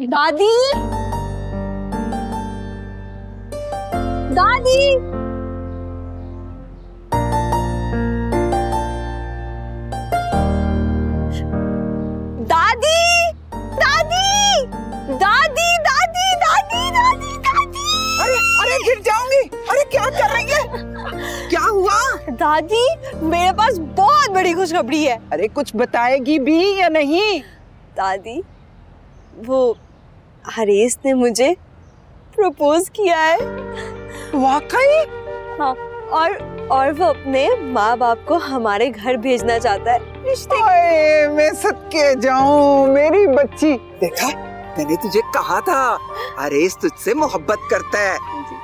दादी, दादी, दादी, दादी, दादी, दादी, दादी, दादी, दादी। अरे अरे गिर जाऊंगी। अरे क्या कर रही है? क्या हुआ? दादी, मेरे पास बहुत बड़ी खुशखबरी है। अरे कुछ बताएगी भी या नहीं? दादी, वो हरीश ने मुझे प्रपोज किया है। वाकई? हाँ, और वो अपने माँ बाप को हमारे घर भेजना चाहता है रिश्ते। ओए, मैं सदके जाऊं मेरी बच्ची। देखा, मैंने तुझे कहा था हरीश तुझसे मोहब्बत करता है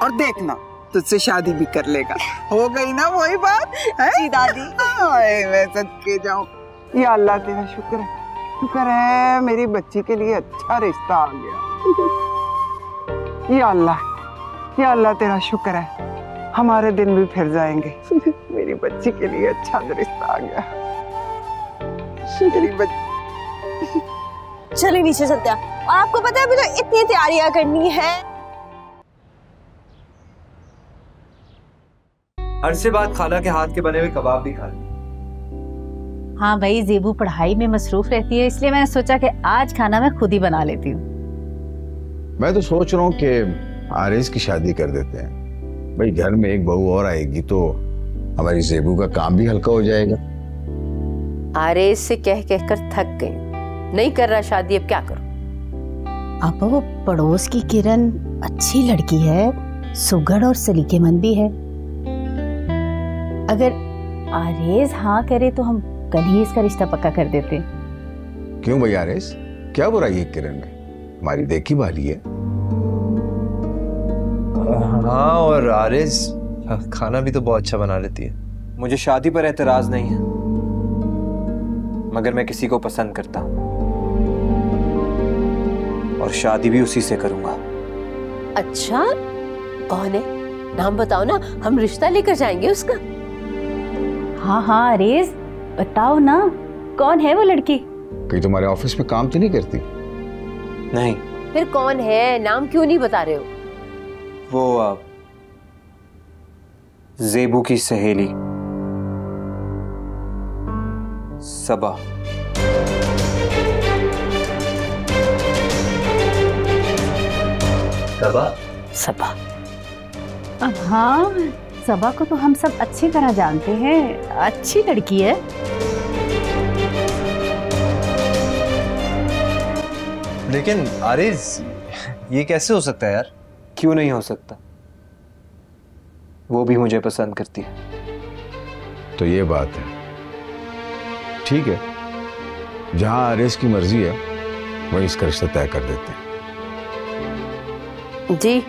और देखना तुझसे शादी भी कर लेगा। हो गई ना वही बात है? जी दादी। ओए, मैं सदके जाऊं। या अल्लाह तेरा शुक्र है, शुक्र है मेरी बच्ची के लिए अच्छा रिश्ता आ गया। या अल्लाह तेरा शुक्र है, हमारे दिन भी फिर जाएंगे। मेरी बच्ची के लिए अच्छा रिश्ता आ गया। मेरी बच्ची। चलिए नीचे चलते हैं। और आपको पता है अभी तो इतनी तैयारियां करनी है। अरसे बाद खाला के हाथ के बने हुए कबाब भी खा लिए। हाँ भाई, ज़ेबू पढ़ाई में मसरूफ रहती है, इसलिए मैंने सोचा कि आज खाना मैं खुद ही बना लेती हूँ। मैं तो सोच रहा हूँ कि आरिस की शादी कर देते हैं। भाई घर में एक बहू और आएगी तो हमारी ज़ेबू का काम भी हल्का हो जाएगा। आरिस से कह कह कर थक गई, नहीं कर रहा शादी, अब क्या करूं? अब वो पड़ोस की किरण अच्छी लड़की है, सुघड़ और सलीकेमंद भी है। अगर आरिस हाँ करे तो हम कल ही इसका रिश्ता पक्का कर देते। क्यों भाई आरिस, क्या बुराई है किरण में? हमारी देखी भाली है। हाँ, और आरिस खाना भी तो बहुत अच्छा बना लेती है। मुझे शादी पर एतराज नहीं है, मगर मैं किसी को पसंद करता हूँ और शादी भी उसी से करूंगा। अच्छा, कौन है? नाम बताओ ना, हम रिश्ता लेकर जाएंगे उसका। हाँ हाँ आरिस, बताओ ना, कौन है वो लड़की? कहीं तुम्हारे ऑफिस में काम तो नहीं करती? नहीं। फिर कौन है? नाम क्यों नहीं बता रहे हो? वो ज़ेबू की सहेली सबा। सबा? अब हाँ, सबा को तो हम सब अच्छी तरह जानते हैं, अच्छी लड़की है। लेकिन आरिस, ये कैसे हो सकता है यार? क्यों नहीं हो सकता? वो भी मुझे पसंद करती है। तो ये बात है, ठीक है, जहां आरिस की मर्जी है वहीं इसका रिश्ता तय कर देते हैं। जी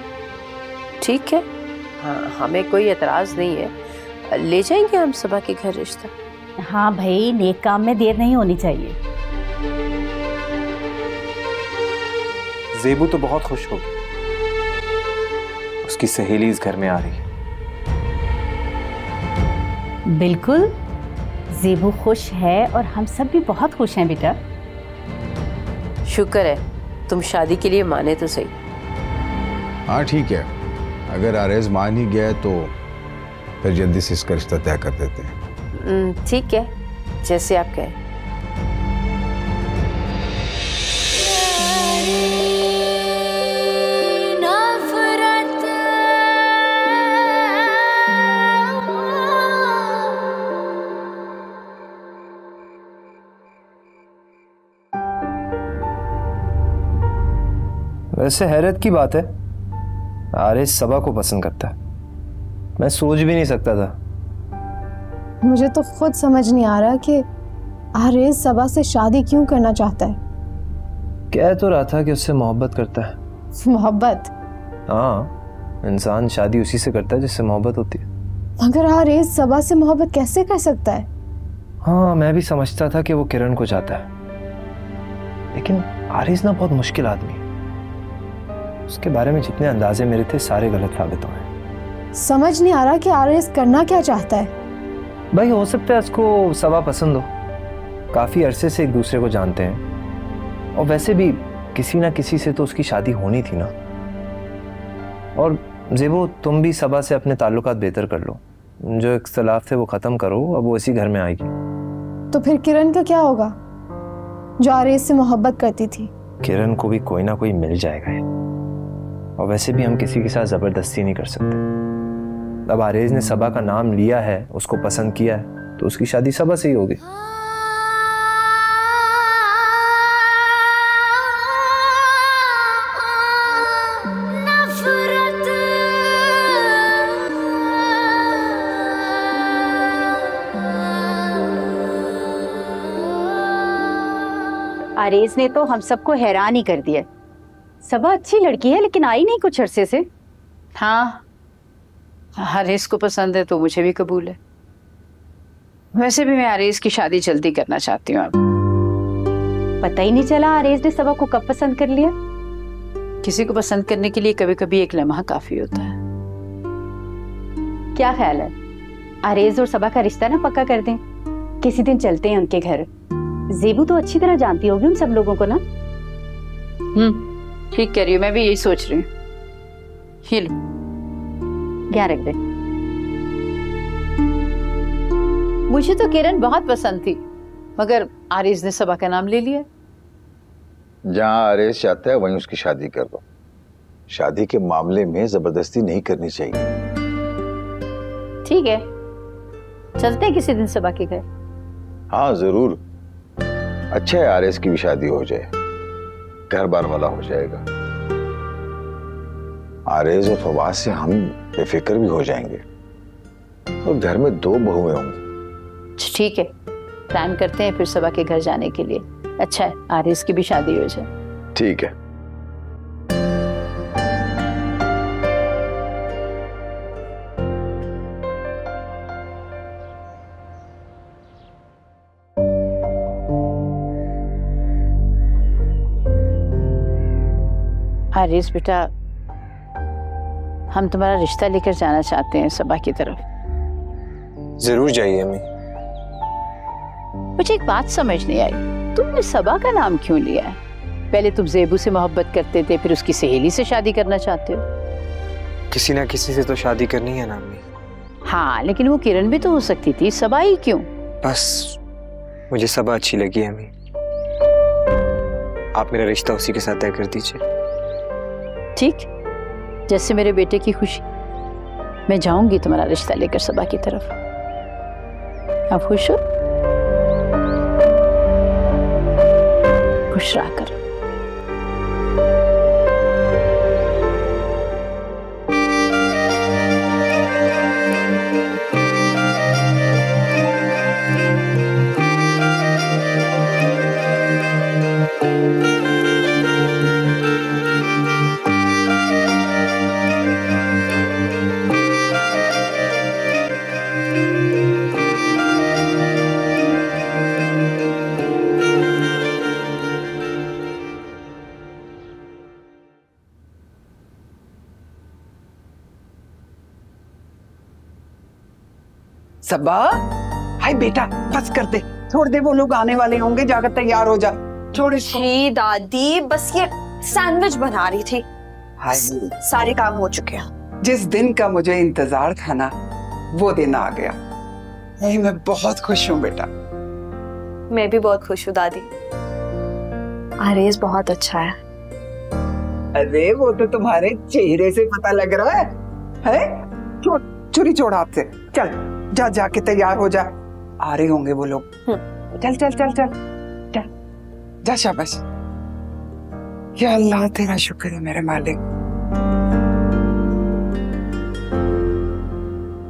ठीक है, हाँ, हमें कोई एतराज नहीं है, ले जाएंगे हम सबा के घर रिश्ता। हाँ भाई, नेक काम में देर नहीं होनी चाहिए। ज़ेबू तो बहुत खुश होगी, उसकी सहेली इस घर में आ रही है। बिल्कुल, ज़ेबू खुश है और हम सब भी बहुत खुश हैं बेटा। शुक्र है, तुम शादी के लिए माने तो सही। हाँ ठीक है, अगर आरिस मान ही गया तो फिर जल्दी से इसका रिश्ता तय कर देते हैं। ठीक है, जैसे आप कहें। वैसे हैरत की बात है, आरिस सबा को पसंद करता है। मैं सोच भी नहीं सकता था। मुझे तो खुद समझ नहीं आ रहा कि आरिस सबा से शादी क्यों करना चाहता है। कह तो रहा था कि उससे मोहब्बत करता है। मोहब्बत? हाँ, इंसान शादी उसी से करता है जिससे मोहब्बत होती है। मगर आरिस सबा से मोहब्बत कैसे कर सकता है? हाँ, मैं भी समझता था कि वो किरण को चाहता है, लेकिन आरिस ना बहुत मुश्किल आदमी है। उसके बारे में जितने अंदाजे मेरे थे सारे गलत साबित हुए। समझ नहीं आ रहा कि आरिस करना क्या चाहता है। भाई हो सकता है उसको सबा पसंद हो, काफी अरसे से एक दूसरे को जानते हैं, और वैसे भी किसी ना किसी से तो उसकी शादी होनी थी ना। और ज़ेबू, तुम भी सबा से अपने ताल्लुकात बेहतर कर लो, जो इख्तलाफ थे वो ख़त्म करो, अब वो इसी घर में आएगी। तो फिर किरण का क्या होगा, जो आरेज से मोहब्बत करती थी? किरण को भी कोई ना कोई मिल जाएगा, और वैसे भी हम किसी के साथ ज़बरदस्ती नहीं कर सकते। अब आरेज ने सबा का नाम लिया है, उसको पसंद किया है, तो उसकी शादी सबा से ही होगी। आरेज ने तो हम सबको हैरान ही कर दिया। सबा अच्छी लड़की है लेकिन आई नहीं कुछ अरसे से। हाँ, आरेज को पसंद है तो मुझे भी कबूल है। वैसे भी मैं आरेज की शादी जल्दी करना चाहती हूँ। अब पता ही नहीं चला आरेज ने सबा को कब पसंद कर लिया। किसी को पसंद करने के लिए कभी कभी एक लम्हा काफी होता है। क्या ख्याल है, आरेज और सबा का रिश्ता ना पक्का कर दें? किसी दिन चलते हैं उनके घर। ज़ेबू तो अच्छी तरह जानती होगी उन सब लोगों को ना। ठीक कह रही हूँ, मैं भी यही सोच रही हूँ। ये लो, यहाँ रख दे। मुझे तो किरण बहुत पसंद थी, मगर आरेज ने सबा का नाम ले लिया। जहां आरेज चाहता है वहीं उसकी शादी कर दो। शादी के मामले में जबरदस्ती नहीं करनी चाहिए। ठीक है, चलते हैं किसी दिन सबा के घर। हाँ जरूर, अच्छा है आरेज की भी शादी हो जाए, घर बार वाला हो जाएगा। आरेज और फवाद से हम बेफिक्र भी हो जाएंगे और घर में 2 बहुएं होंगी। ठीक है, प्लान करते हैं फिर सबा के घर जाने के लिए। अच्छा है, आरेज की भी शादी हो जाए। ठीक है। आरेज बेटा, हम तुम्हारा रिश्ता लेकर जाना चाहते हैं सबा की तरफ। जरूर जाइए अम्मी। मुझे एक बात समझ नहीं आई, तुमने सबा का नाम क्यों लिया है? पहले तुम ज़ेबू से मोहब्बत करते थे, फिर उसकी सहेली से शादी करना चाहते हो। किसी ना किसी से तो शादी करनी है ना अम्मी। हाँ, लेकिन वो किरण भी तो हो सकती थी, सबा ही क्यों? बस मुझे सबा अच्छी लगी है अम्मी। आप मेरा रिश्ता उसी के साथ तय कर दीजिए। ठीक, जैसे मेरे बेटे की खुशी। मैं जाऊंगी तुम्हारा रिश्ता लेकर सबा की तरफ। आप खुश हो? खुश रहा कर। सबा, हाय बेटा, बस कर दे, छोड़ दे, वो लोग आने वाले होंगे, जाकर तैयार हो जा। छोड़ इसको। जी दादी, बस ये सैंडविच बना रही थी। हाय, सारे काम हो चुके हैं। जिस दिन का मुझे इंतजार था ना, वो दिन आ गया। नहीं, मैं बहुत खुश हूँ बेटा। मैं भी बहुत खुश हूँ दादी। आरेज बहुत अच्छा है। अरे वो तो तुम्हारे चेहरे से पता लग रहा है? छोड़, छुरी छोड़ हाथ से। चल जा, जाके तैयार हो जा, आ रहे होंगे वो लोग। चल चल चल चल चल, जा, शाबाश। या अल्लाह, तेरा शुक्र है मेरे मालिक।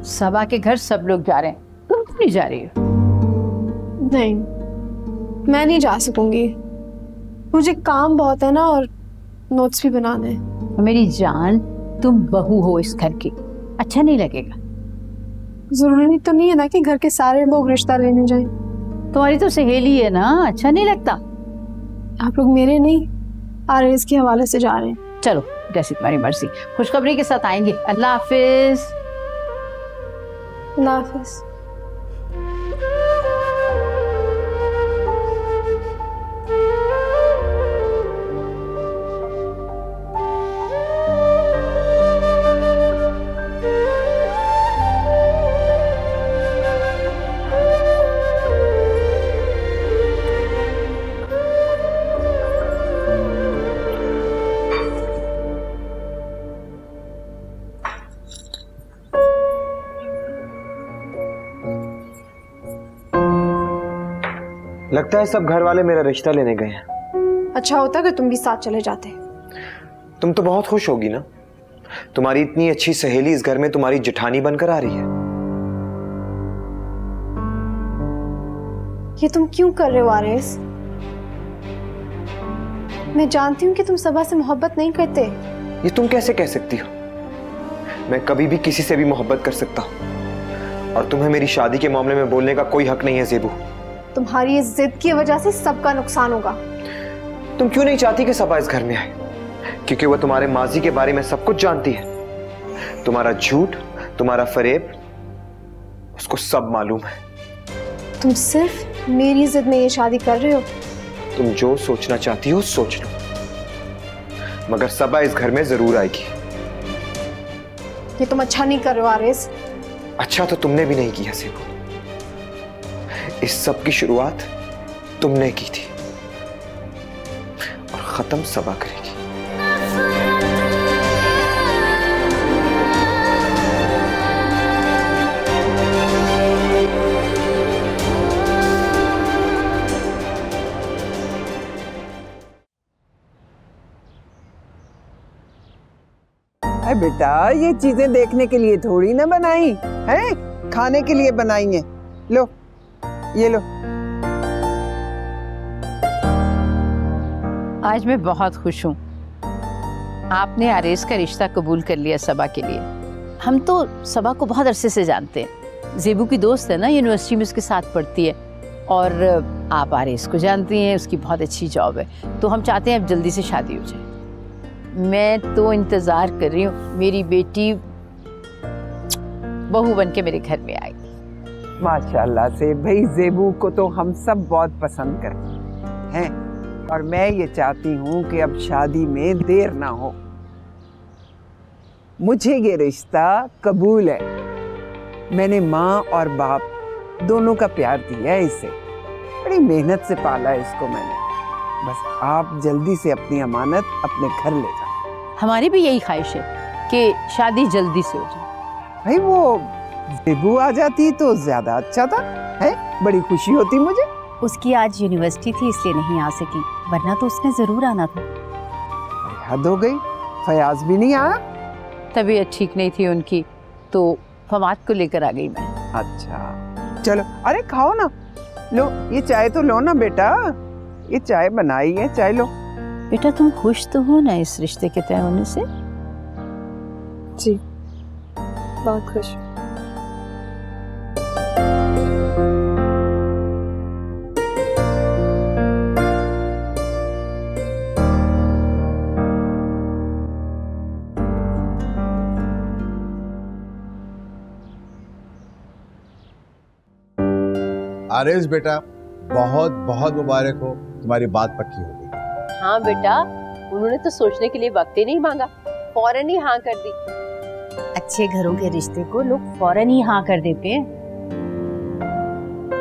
सबा के घर सब लोग जा रहे हैं, तुम क्यों नहीं जा रही हो? नहीं, मैं नहीं जा सकूंगी। मुझे काम बहुत है ना, और नोट्स भी बनाने हैं। मेरी जान, तुम बहू हो इस घर की, अच्छा नहीं लगेगा। जरूरी तो नहीं है ना कि घर के सारे लोग रिश्ता लेने जाएं। तुम्हारी तो सहेली है ना, अच्छा नहीं लगता? आप लोग मेरे नहीं, आरेज के हवाले से जा रहे हैं। चलो, जैसी तुम्हारी मर्जी। खुशखबरी के साथ आएंगे। अल्लाह हाफिज। अल्लाह हाफिज। लगता है सब घर वाले मेरा रिश्ता लेने गए हैं। अच्छा होता कि तुम भी साथ चले जाते। तुम तो बहुत खुश होगी ना, तुम्हारी इतनी अच्छी सहेली इस घर में तुम्हारी जेठानी बनकर आ रही है। ये तुम क्यों कर रहे हो आरेस? मैं जानती हूँ कि तुम सबा से मोहब्बत नहीं करते। ये तुम कैसे कह सकती हो? मैं कभी भी किसी से भी मोहब्बत कर सकता हूँ और तुम्हें मेरी शादी के मामले में बोलने का कोई हक नहीं है ज़ेबू। तुम्हारी इस जिद की वजह से सबका नुकसान होगा। तुम क्यों नहीं चाहती कि सबा इस घर में आए? क्योंकि वह तुम्हारे माजी के बारे में सब कुछ जानती है। तुम्हारा झूठ, तुम्हारा फरेब, उसको सब मालूम है। तुम सिर्फ मेरी जिद में ये शादी कर रहे हो। तुम जो सोचना चाहती हो सोच लो, मगर सबा इस घर में जरूर आएगी। ये तुम अच्छा नहीं कर रहे हो आरेस। अच्छा तो तुमने भी नहीं किया ज़ेबू। इस सब की शुरुआत तुमने की थी और खत्म सबा करेगी। अरे बेटा, ये चीजें देखने के लिए थोड़ी ना बनाई है, खाने के लिए बनाई है। लो, ये लो। आज मैं बहुत खुश हूँ, आपने आरेस का रिश्ता कबूल कर लिया सबा के लिए। हम तो सबा को बहुत अरसे से जानते हैं, ज़ेबू की दोस्त है ना, यूनिवर्सिटी में उसके साथ पढ़ती है। और आप आरेस को जानती हैं, उसकी बहुत अच्छी जॉब है, तो हम चाहते हैं अब जल्दी से शादी हो जाए। मैं तो इंतज़ार कर रही हूँ मेरी बेटी बहू बन के मेरे घर में आएगी। माशाल्लाह से भाई, ज़ेबू को तो हम सब बहुत पसंद करते हैं और मैं ये चाहती हूँ कि अब शादी में देर ना हो। मुझे ये रिश्ता कबूल है। मैंने माँ और बाप दोनों का प्यार दिया है इसे, बड़ी मेहनत से पाला है इसको मैंने। बस आप जल्दी से अपनी अमानत अपने घर ले जाओ। हमारी भी यही ख्वाहिश है कि शादी जल्दी से हो जाए। भाई वो ज़ेबू आ जाती तो ज्यादा अच्छा था, है? बड़ी खुशी होती मुझे। उसकी आज यूनिवर्सिटी थी इसलिए नहीं आ सकी, वरना तो उसने जरूर आना था। हद हो गई, फयाज भी नहीं आया। तबीयत ठीक नहीं थी उनकी, तो फवाद को लेकर आ गई मैं। अच्छा चलो, अरे खाओ ना, लो ये चाय तो लो ना बेटा, ये चाय बनाई है, चाय लो। बेटा तुम खुश तो हो ना इस रिश्ते के तय होने से? जी बहुत खुश। आरेस बेटा, बहुत बहुत मुबारक हो, तुम्हारी बात पक्की हो गई। हाँ बेटा, उन्होंने तो सोचने के लिए वक्त ही नहीं मांगा, फौरन ही हाँ कर दी। अच्छे घरों के रिश्ते को लोग फौरन ही हाँ कर देते हैं।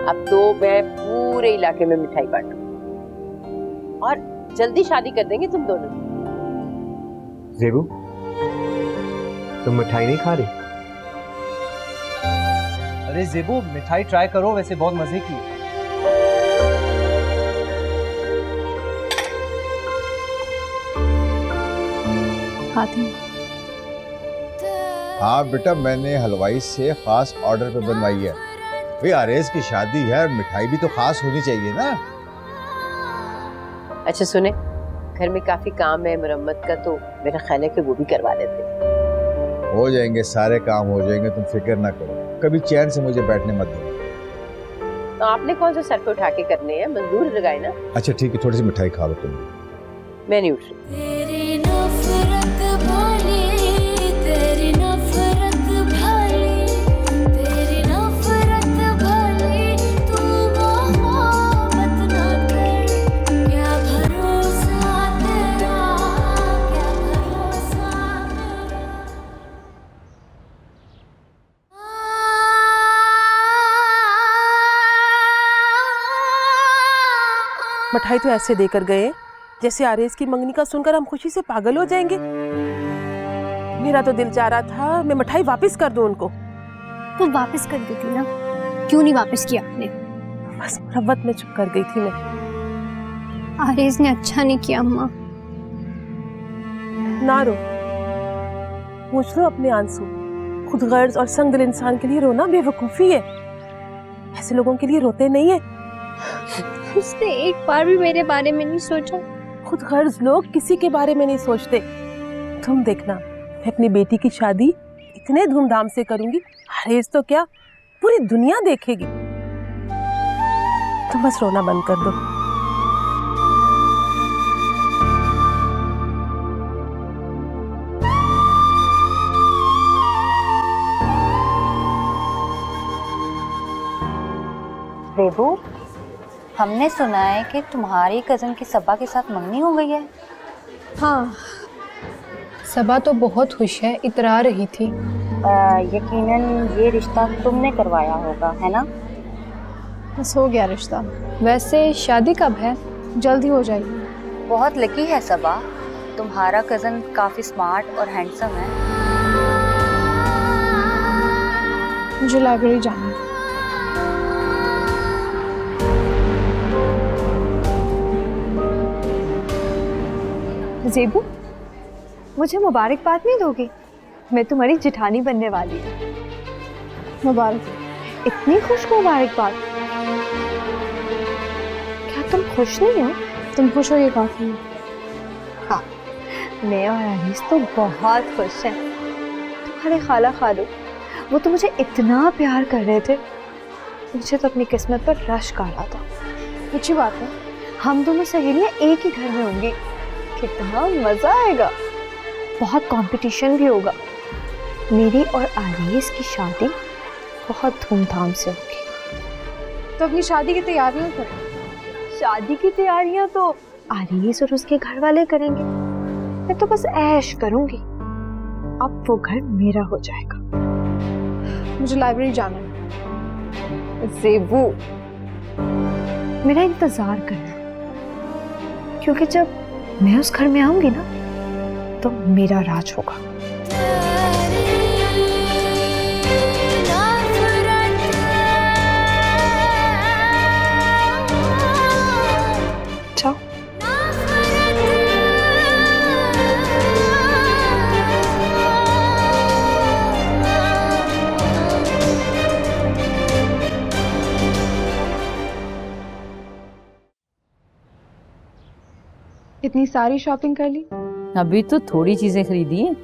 अब तो मैं पूरे इलाके में मिठाई बांटूं और जल्दी शादी कर देंगे तुम दोनों। ज़ेबू, तुम मिठाई नहीं खा रही? अरे ज़ेबू, मिठाई ट्राई करो, वैसे बहुत मजे की है। खाती हूँ। हाँ बेटा, मैंने हलवाई से खास ऑर्डर पे बनवाई है। भाई आरेस की शादी है, मिठाई भी तो खास होनी चाहिए ना। अच्छा सुने, घर में काफी काम है मरम्मत का, तो मेरा ख्याल है कि वो भी करवा लेते। हो जाएंगे, सारे काम हो जाएंगे, तुम फिक्र ना करो। कभी चैन से मुझे बैठने मत दो। तो आपने कौन सा सर पे उठा के करने हैं, मजदूर लगाए ना। अच्छा ठीक है, थोड़ी सी मिठाई खा लो तुम। मैं नहीं उठ रही। मिठाई तो ऐसे देकर गए जैसे आरेस की मंगनी का सुनकर हम खुशी से पागल हो जाएंगे। मेरा तो दिल चाह रहा था मैं मिठाई वापस कर दूं उनको। तो वापस कर देती ना, क्यों नहीं वापस किया आपने? बस मुरव्वत में चुप कर गई थी मैं। आरिज़ ने अच्छा नहीं किया अम्मा। ना रो, पूछ लो अपने आंसू। खुद गर्ज और संगदिल इंसान के लिए रोना बेवकूफी है। ऐसे लोगों के लिए रोते नहीं है। उसने एक बार भी मेरे बारे में नहीं सोचा। खुद गर्ज लोग किसी के बारे में नहीं सोचते। तुम देखना, मैं अपनी बेटी की शादी इतने धूमधाम से करूंगी, आरेज़ तो क्या पूरी दुनिया देखेगी। तुम बस रोना बंद कर दो। बेबू, हमने सुना है कि तुम्हारी कज़न की सबा के साथ मंगनी हो गई है। हाँ, सबा तो बहुत खुश है, इतरा रही थी। यकीनन ये रिश्ता तुमने करवाया होगा, है ना? बस हो गया रिश्ता। वैसे शादी कब है? जल्दी हो जाएगी। बहुत लकी है सबा, तुम्हारा कज़न काफ़ी स्मार्ट और हैंडसम है। मुझे लाइब्रेरी जाना है। ज़ेबू, मुझे मुबारकबाद नहीं दोगे? मैं तुम्हारी जिठानी बनने वाली हूँ। मुबारक। इतनी खुश मुबारकबाद। क्या तुम खुश नहीं हो? तुम खुश हो ये काफी है। हाँ, मैं और आरिज़ तो बहुत खुश हैं। तुम्हारे खाला खालू, वो तो मुझे इतना प्यार कर रहे थे, मुझे तो अपनी किस्मत पर रश्क आ रहा था। अच्छी बात है, हम दोनों सहेलियाँ एक ही घर में होंगी, कितना मजा आएगा। बहुत कंपटीशन भी होगा। मेरी और आरिज़ की शादी बहुत धूमधाम से होगी। तो अपनी शादी की तैयारियां करो। शादी की तैयारियां तो आरिज़ और उसके घर वाले करेंगे, मैं तो बस ऐश करूंगी। अब वो घर मेरा हो जाएगा। मुझे लाइब्रेरी जाना है। ज़ेबू, मेरा इंतजार करना, क्योंकि जब मैं उस घर में आऊंगी ना तो मेरा राज होगा। जाओ। इतनी सारी शॉपिंग कर ली? अभी तो थोड़ी चीजें खरीदी हैं,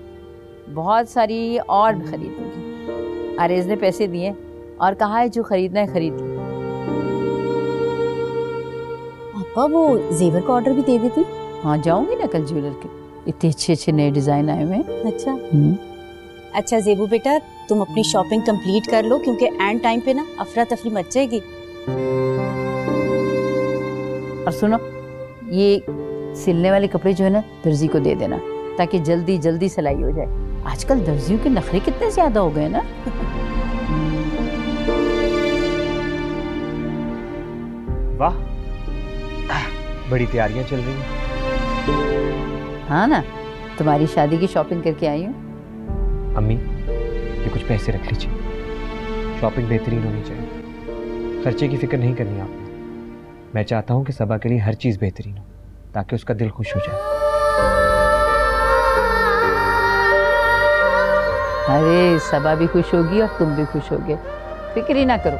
बहुत सारी और भी खरीदूंगी। आरेज़ ने पैसे दिए और कहा है जो खरीदना है खरीद लो। पापा, वो जेवर का ऑर्डर भी दे देती। हाँ, जाऊंगी ना कल ज्वेलर के, इतने अच्छे अच्छे नए डिजाइन आए हुए हैं। अच्छा। अच्छा ज़ेबू बेटा, तुम अपनी शॉपिंग कंप्लीट कर लो, क्योंकि एंड टाइम पे ना अफरा तफरी मच जाएगी। और सुनो, ये सिलने वाले कपड़े जो है ना दर्जी को दे देना, ताकि जल्दी जल्दी सिलाई हो जाए। आजकल दर्जियों के नखरे कितने ज्यादा हो गए ना। वाह, बड़ी तैयारियां चल रही हैं। हाँ ना, तुम्हारी शादी की शॉपिंग करके आई हूँ। अम्मी, ये कुछ पैसे रख लीजिए, शॉपिंग बेहतरीन होनी चाहिए। खर्चे की फिक्र नहीं करनी आपने। मैं चाहता हूँ कि सबा के लिए हर चीज़ बेहतरीन हो, ताकि उसका दिल खुश हो जाए। अरे सबा भी खुश होगी और तुम भी खुश होगे, फिक्र ही ना करो।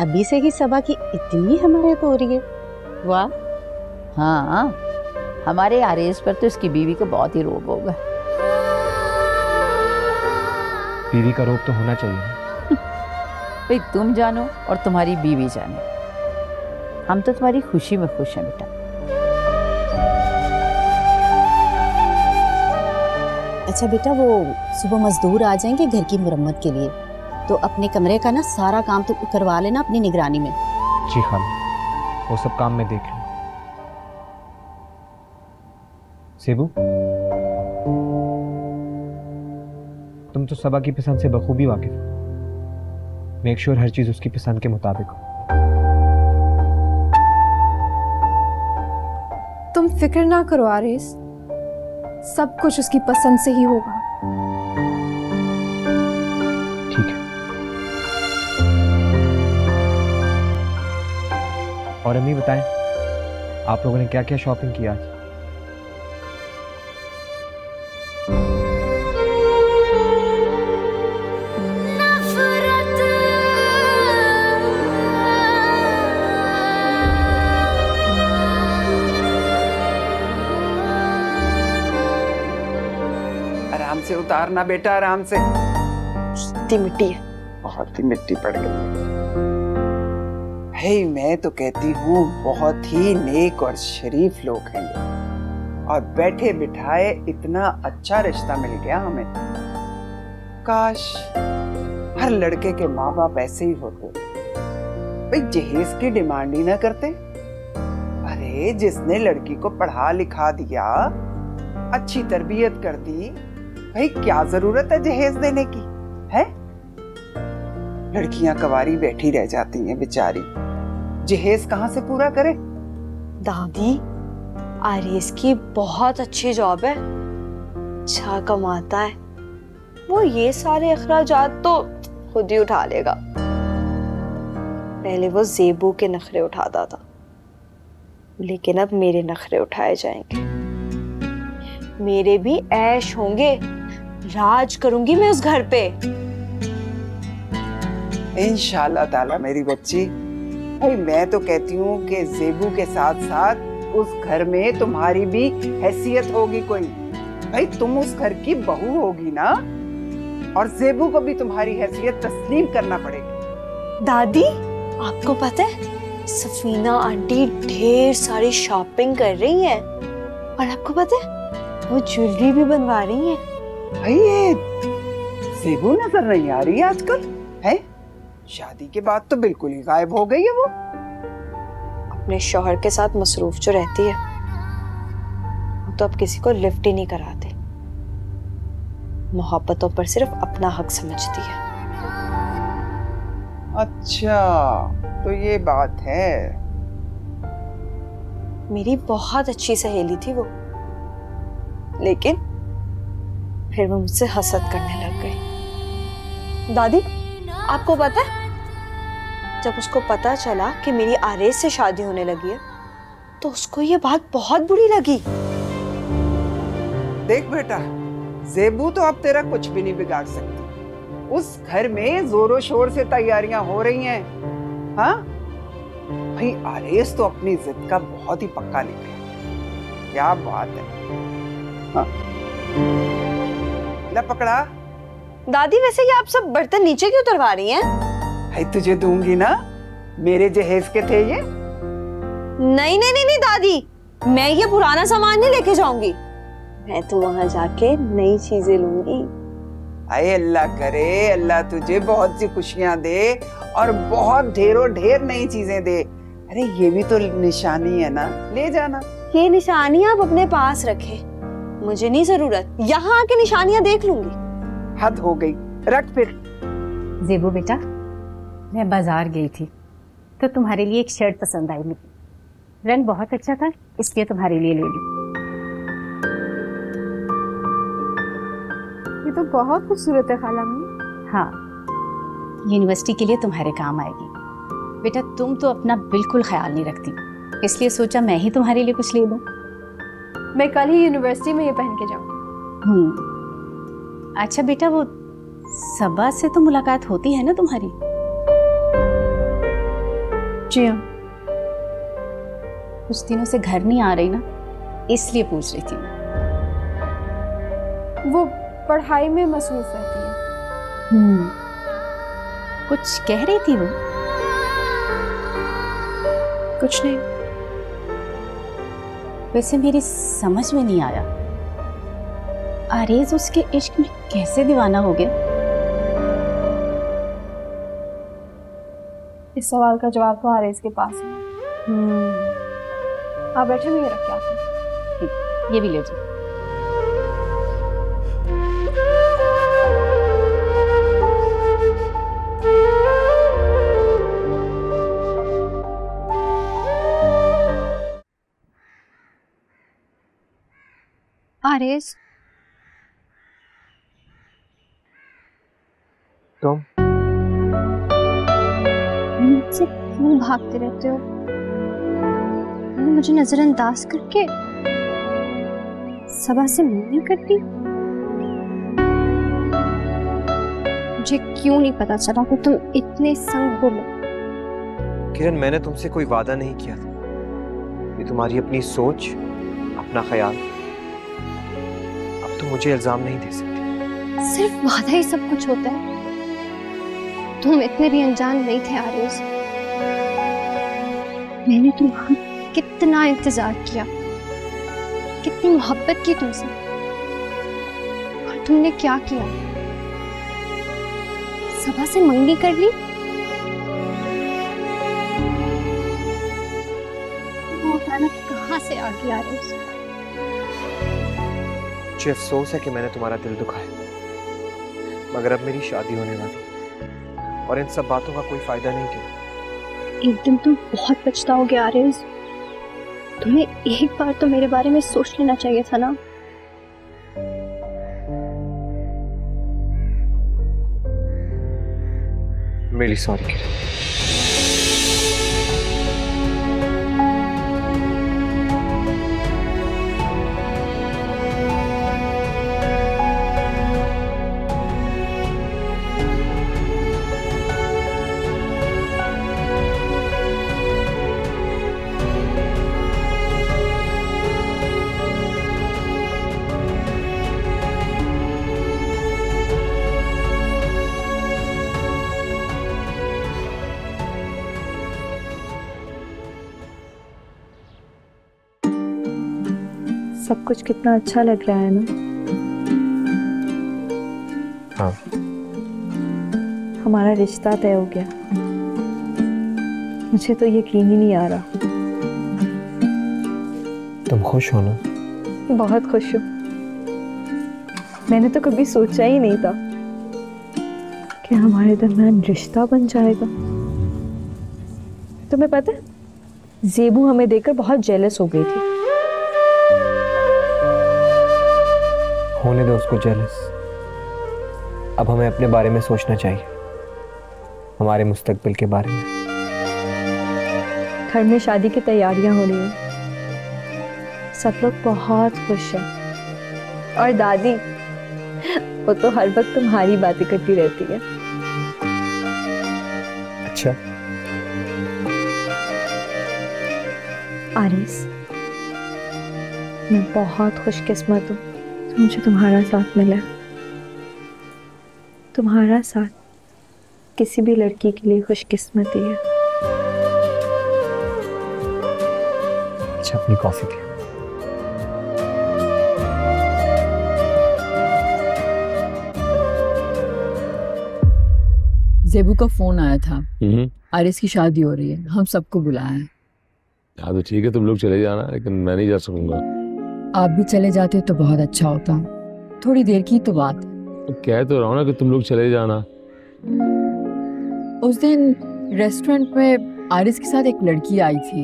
अभी से ही सबा की इतनी हमारे तो हो रही है। वाह। हाँ, हमारे आरेज़ पर तो इसकी बीवी को बहुत ही रोब होगा। बीवी का रोब तो होना चाहिए ना। भाई तुम जानो और तुम्हारी बीवी जाने, हम तो तुम्हारी खुशी में खुश हैं बेटा। अच्छा बेटा, वो सुबह मजदूर आ जाएंगे घर की मुरम्मत के लिए, तो अपने कमरे का ना सारा काम तो करवा लेना अपनी निगरानी में। जी खाला, वो सब काम मैं देख लूँ। सेबू, तुम तो सबा की पसंद से बखूबी वाकिफ हो। मेक श्योर हर चीज उसकी पसंद के मुताबिक हो। तुम फिक्र ना करो आरिज़, सब कुछ उसकी पसंद से ही होगा। ठीक है। और अम्मी बताएं, आप लोगों ने क्या क्या शॉपिंग की आज? आराम से उतारना बेटा, आराम से। इतनी मिट्टी है। बहुत ही मिट्टी पड़ गई। हे, मैं तो कहती हूँ बहुत ही नेक और शरीफ लोग हैं ये, और बैठे बिठाए इतना अच्छा रिश्ता मिल गया हमें। काश हर लड़के के माँ बाप ऐसे ही होते, भाई जहेज की डिमांड ही ना करते। अरे जिसने लड़की को पढ़ा लिखा दिया, अच्छी तरबियत कर दी, भाई क्या जरूरत है जहेज देने की है? लड़कियां कवारी बैठी रह जाती हैं बेचारी, जहेज कहाँ से पूरा करे? दादी, आरेस की बहुत अच्छी जॉब है, अच्छा कमाता है, वो ये सारे अखराजात तो खुद ही उठा लेगा। पहले वो ज़ेबू के नखरे उठाता था, लेकिन अब मेरे नखरे उठाए जाएंगे। मेरे भी ऐश होंगे, राज करूंगी मैं उस घर पे। इंशाल्लाह ताला मेरी बच्ची। भाई मैं तो कहती हूँ कि ज़ेबू के साथ साथ उस घर में तुम्हारी भी हैसियत होगी कोई। भाई तुम उस घर की बहू होगी ना, और ज़ेबू को भी तुम्हारी हैसियत तस्लीम करना पड़ेगी। दादी, आपको पता है सफीना आंटी ढेर सारी शॉपिंग कर रही हैं, और आपको पता है वो ज्वेलरी भी बनवा रही हैं। भाई ये ज़ेबू नजर नहीं आ रही है आजकल, है? शादी के बाद तो बिल्कुल ही गायब हो गई है वो। अपने शौहर के साथ मसरूफ जो रहती है, वो तो अब किसी को लिफ्ट ही नहीं कराते, मोहब्बतों पर सिर्फ अपना हक समझती है। अच्छा तो ये बात है। मेरी बहुत अच्छी सहेली थी वो, लेकिन फिर वो मुझसे हसद करने लग गई। दादी, आपको पता है जब उसको पता चला कि मेरी आरेस से शादी होने लगी है, तो उसको ये बात बहुत बुरी लगी। देख बेटा, ज़ेबू तो अब तेरा कुछ भी नहीं बिगाड़ सकती। उस घर में जोरों शोर से तैयारियां हो रही हैं। हाँ भाई, आरेस तो अपनी जिद का बहुत ही पक्का निकला। क्या बात है। हाँ ले पकड़ा। दादी, वैसे ये आप सब बर्तन नीचे क्यों उतरवा रही हैं? भाई तुझे दूंगी ना, मेरे जहेज के थे ये। नहीं नहीं नहीं नहीं दादी, मैं ये पुराना सामान नहीं लेके जाऊंगी, मैं तो वहां जाके नई चीजें लूंगी। अरे अल्लाह करे अल्लाह तुझे बहुत सी खुशियां दे और बहुत ढेरों ढेर नई चीजें दे। अरे ये भी तो निशानी है ना, ले जाना। ये निशानियां आप अपने पास रखे, मुझे नहीं जरूरत। यहाँ आके निशानियां देख लूंगी। हद हो गई, रख फिर। ज़ेबू बेटा, मैं बाजार गई थी तो तुम्हारे लिए एक शर्ट पसंद आई मुझे। रंग बहुत अच्छा था, इसलिए तुम्हारे लिए ले ली। ये तो बहुत खूबसूरत है खाला अम्मी। हाँ, यूनिवर्सिटी के लिए तुम्हारे काम आएगी। बेटा तुम तो अपना बिल्कुल ख्याल नहीं रखती, इसलिए सोचा मैं ही तुम्हारे लिए कुछ ले लूं। मैं कल ही यूनिवर्सिटी में ये पहन के जाऊंगी। अच्छा बेटा, वो सबा से तो मुलाकात होती है ना तुम्हारी? जी हाँ। कुछ दिनों से घर नहीं आ रही ना, इसलिए पूछ रही थी। वो पढ़ाई में मसरूफ रहती है। कुछ कह रही थी वो? कुछ नहीं। वैसे मेरी समझ में नहीं आया, आरेज उसके इश्क में कैसे दीवाना हो गया? इस सवाल का जवाब तो आरेज के पास है। आप बैठे, मैं ये रख के आती हूँ। ये भी ले जाओ। आरेज, तुम मुझसे क्यों भागते रहते हो? तुमने मुझे नजरअंदाज करके सबा से मिलने कर दी। मुझे क्यों नहीं पता चला कि तुम इतने संग बोलो। किरण, मैंने तुमसे कोई वादा नहीं किया था। ये तुम्हारी अपनी सोच, अपना ख्याल। अब तुम मुझे इल्जाम नहीं दे सकती। सिर्फ वादा ही सब कुछ होता है? तुम इतने भी अनजान नहीं थे आरिस। मैंने तुम्हारा कितना इंतजार किया, कितनी मोहब्बत की तुमसे, और तुमने क्या किया? सबा से मंगनी कर ली। वो अचानक कहाँ से आ गया आरिस? मुझे अफसोस है कि मैंने तुम्हारा दिल दुखाया, मगर अब मेरी शादी होने वाली और इन सब बातों का कोई फायदा नहीं किया। एक दिन तुम बहुत पछताओगे आरिस। तुम्हें एक बार तो मेरे बारे में सोच लेना चाहिए था ना। रियली सॉरी किरण। सब कुछ कितना अच्छा लग रहा है ना। हाँ, हमारा रिश्ता तय हो गया। मुझे तो यकीन ही नहीं आ रहा। तुम खुश हो ना? बहुत खुश हूँ। मैंने तो कभी सोचा ही नहीं था कि हमारे दरमियान रिश्ता बन जाएगा। तुम्हें पता है, ज़ेबू हमें देखकर बहुत जेलस हो गई थी। होने दो उसको जेलस। अब हमें अपने बारे में सोचना चाहिए, हमारे मुस्तकबिल के बारे में। घर में शादी की तैयारियां हो रही हैं। सब लोग बहुत खुश हैं। और दादी, वो तो हर वक्त तुम्हारी बातें करती रहती है। अच्छा। आरिस, मैं बहुत खुशकिस्मत हूँ, मुझे तुम्हारा साथ मिला। तुम्हारा साथ किसी भी लड़की के लिए खुशकिस्मती है। अच्छा, अपनी कॉफी पी। ज़ेबू का फोन आया था। आरिस की शादी हो रही है, हम सबको बुलाया है। हाँ तो ठीक है, तुम लोग चले जाना, लेकिन मैं नहीं जा सकूंगा। आप भी चले जाते तो बहुत अच्छा होता। थोड़ी देर की तो बात है। कह तो रहा हूँ ना कि तुम लोग चले जाना। उस दिन रेस्टोरेंट में आरिस के साथ एक लड़की आई थी,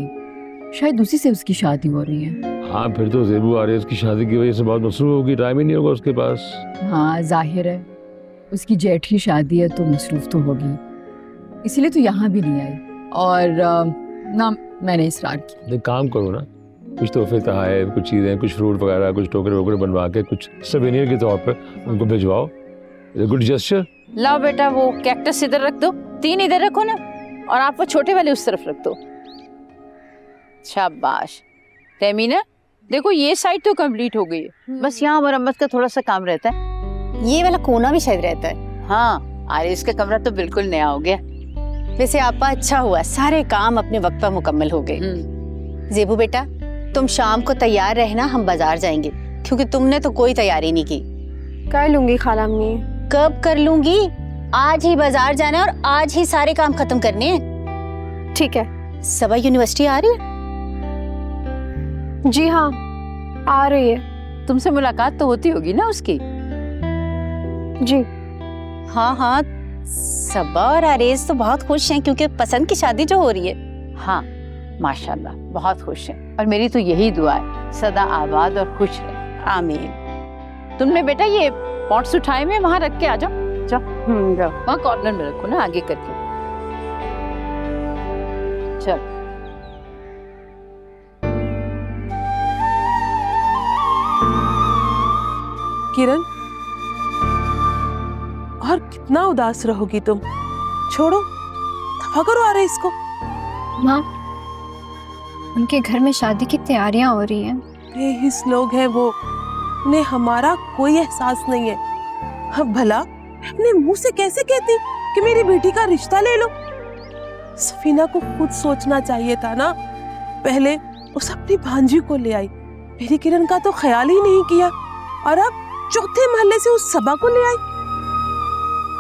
शायद उसी से उसकी शादी हो रही है। हाँ, फिर तो ज़ेबू आरिस की शादी की वजह से बहुत मसरूफ होगी, टाइम ही नहीं होगा उसके पास। हाँ, जाहिर है, उसकी जेठ की शादी है तो मसरूफ तो होगी, इसीलिए तो यहाँ भी नहीं आई। और ना, मैंने इसरार किया। एक काम करो ना, कुछ तोहफे तोहफे, कुछ चीजें, कुछ फ्रूट वगैरह, कुछ टोकरे वोकरे बनवा के कुछ सवेनियर के तौर पर उनको भिजवाओ। Good gesture. लाओ बेटा, वो कैक्टस इधर रख दो, 3 इधर रखो ना, और आप वो छोटे वाले उस तरफ रख दो। शाबाश। तहमीना, देखो ये साइड तो कंप्लीट हो गई है, बस यहाँ मरम्मत का थोड़ा सा काम रहता है। ये वाला कोना भी शायद रहता है। हाँ, आरिस का कमरा तो बिल्कुल नया हो गया। वैसे आपा अच्छा हुआ, सारे काम अपने वक्त पर मुकम्मल हो गए। ज़ेबू बेटा, तुम शाम को तैयार रहना, हम बाजार जाएंगे, क्योंकि तुमने तो कोई तैयारी नहीं की। कर लूंगी खाला अम्मी। कब कर लूंगी? आज ही बाजार जाना है और आज ही सारे काम खत्म करने हैं। ठीक है। सबा यूनिवर्सिटी आ रही है? जी हाँ, आ रही है। तुमसे मुलाकात तो होती होगी ना उसकी? जी हाँ हाँ, सबा और आरेज तो बहुत खुश हैं क्योंकि पसंद की शादी जो हो रही है। हाँ, माशाल्लाह बहुत खुश हैं, और मेरी तो यही दुआ है, सदा आबाद और खुश रहे। आमीन। तुमने बेटा ये पॉट्स उठाए में वहां रख के आ जाओ। जाओ जाओ, वहां कॉर्नर में रखो ना, आगे करके। चल किरण, और कितना उदास रहोगी तुम। छोड़ो, दफा करो आ रहे इसको। माँ, उनके घर में शादी की तैयारियां हो रही हैं। बेहिस लोग हैं वो, उन्हें हमारा कोई एहसास नहीं है। अब भला मैं अपने मुंह से कैसे कहती कि मेरी बेटी का रिश्ता ले लो। सफीना को खुद सोचना चाहिए था ना, पहले उस अपनी भांजी को ले आई, मेरी किरण का तो ख्याल ही नहीं किया, और अब चौथे महल्ले से उस सबा को ले आई।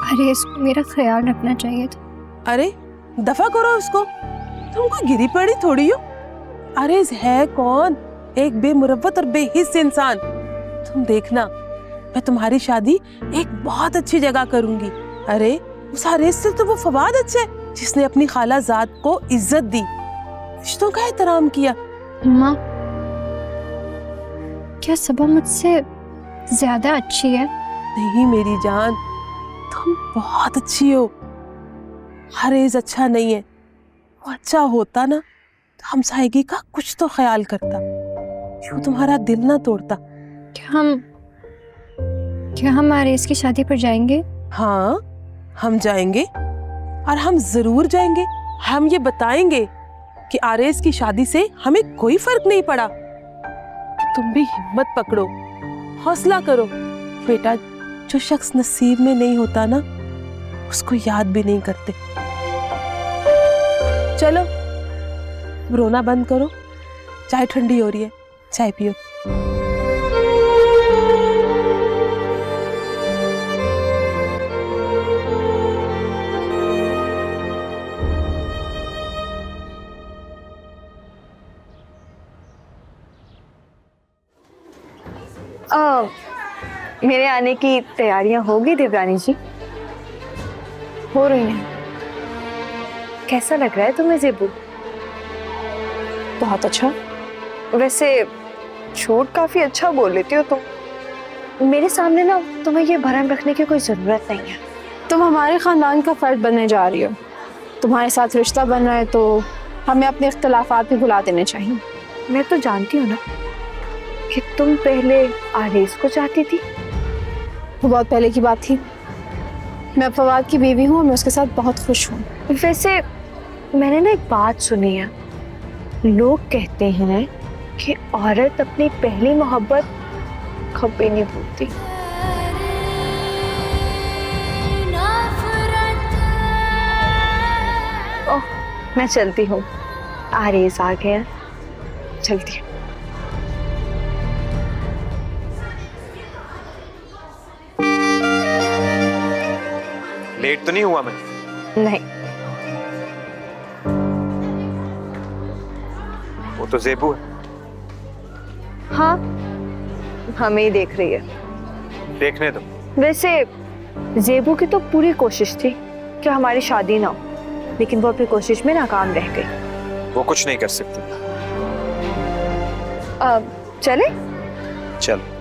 अरे इसको मेरा ख्याल रखना चाहिए था। अरे दफा करो उसको, तुम कोई गिरी पड़ी थोड़ी हो। अरे है कौन, एक बेमुरव्वत और बेहिस इंसान। तुम देखना, मैं तुम्हारी शादी एक बहुत अच्छी जगह करूंगी। अरे उस आरेज से तो वो फवाद अच्छा है, जिसने अपनी खाला जात को इज्जत दी, रिश्तों का एहतराम किया। माँ, क्या सबा मुझसे ज्यादा अच्छी है? नहीं मेरी जान, तुम बहुत अच्छी हो। आरेज अच्छा नहीं है, वो अच्छा होता ना तो हमसायगी का कुछ तो ख्याल करता, यूं तुम्हारा दिल ना तोड़ता। क्या हम आरेज की शादी पर जाएंगे? हाँ, हम जाएंगे, और हम जरूर जाएंगे। हम ये बताएंगे कि आरेज की शादी से हमें कोई फर्क नहीं पड़ा। तुम भी हिम्मत पकड़ो, हौसला करो बेटा। जो शख्स नसीब में नहीं होता ना, उसको याद भी नहीं करते। चलो रोना बंद करो, चाय ठंडी हो रही है, चाय पियो। मेरे आने की तैयारियां होगी देवरानी जी? हो रही हैं। कैसा लग रहा है तुम्हें ज़ेबू? बहुत अच्छा। वैसे झूठ काफी अच्छा बोल लेती हो तुम। मेरे सामने ना तुम्हें ये भरम रखने की कोई जरूरत नहीं है। तुम हमारे खानदान का फर्द बनने जा रही हो, तुम्हारे साथ रिश्ता बन रहा है तो हमें अपने इख्तिलाफात भी भुला देने चाहिए। मैं तो जानती हूँ ना कि तुम पहले आरेज को चाहती थी। वो बहुत पहले की बात थी। मैं फवाद की बीवी हूँ और मैं उसके साथ बहुत खुश हूँ। वैसे मैंने ना एक बात सुनी है, लोग कहते हैं कि औरत अपनी पहली मोहब्बत कभी नहीं भूलती। ओह, मैं चलती हूँ, आरेज आ गया, चलती हूँ। लेट तो नहीं हुआ मैं? नहीं। वो तो ज़ेबू है। हाँ, हमें ही देख रही है। देखने दो। वैसे ज़ेबू की तो पूरी कोशिश थी कि हमारी शादी ना हो, लेकिन वो अपनी कोशिश में नाकाम रह गई। वो कुछ नहीं कर सकती। चले? चलो।